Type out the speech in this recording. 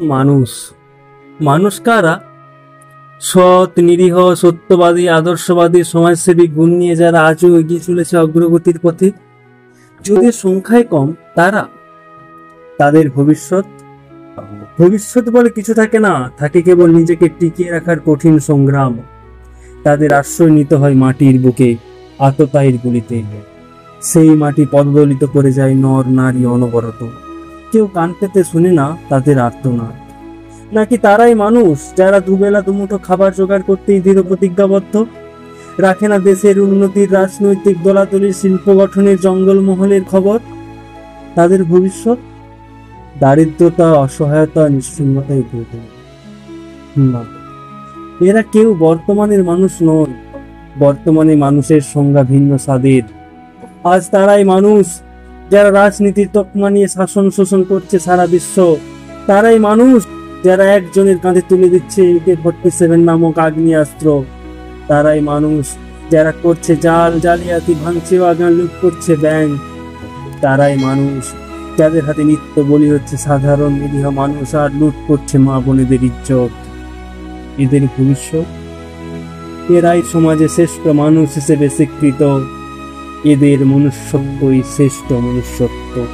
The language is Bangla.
মানুষ মানুষ কারা? সৎ, নিরীহ, সত্যবাদী, আদর্শবাদী, সমাজসেবী গুণ নিয়ে যারা আজও এগিয়ে চলেছে অগ্রগতির পথে। যদি সংখ্যায় কম তারা, তাদের ভবিষ্যৎ ভবিষ্যৎ বলে কিছু থাকে না, থাকে কেবল নিজেকে টিকিয়ে রাখার কঠিন সংগ্রাম। তাদের আশ্রয় নিতে হয় মাটির বুকে, আততায়ীর গুলিতে। সেই মাটি পদদলিত করে যায় নর নারী অনবরত। কেউ কান পেতে শুনে না তাদের আর্তনাদ। নাকি তারাই মানুষ যারা দুবেলা দুমুঠো খাবার জোগাড় করতেই দৃঢ় প্রতিজ্ঞাবদ্ধ, রাখে না দেশের উন্নতির, রাজনৈতিক দলাদলির, শিল্প গঠনের, জঙ্গলমহলের খবর? তাদের ভবিষ্যৎ দারিদ্রতা, অসহায়তা, নিশ্চিন্নতায় ভরে না। এরা কেউ বর্তমানের মানুষ নয়। বর্তমানে মানুষের সংজ্ঞা ভিন্ন স্বাদের। আজ তারাই মানুষ যারা রাজনীতির তকমা নিয়ে শাসন শোষণ করছে সারা বিশ্ব। তারাই মানুষ যারা একজনের কাঁধে তুলে দিচ্ছে AK-47 নামক আগ্নেয়াস্ত্র। তারাই মানুষ যারা করছে জাল জালিয়াতি, ভাঙছে বাগান, লুট করছে ব্যাংক। তারাই মানুষ যাদের হাতে নিত্য বলি হচ্ছে সাধারণ নিরীহ মানুষ, আর লুট করছে মা বোনেদের ইজ্জত। এদের ভবিষ্যৎ, এরাই সমাজে শ্রেষ্ঠ মানুষ হিসেবে স্বীকৃত। এদের মনুষ্যত্বই শ্রেষ্ঠ মনুষ্যত্ব।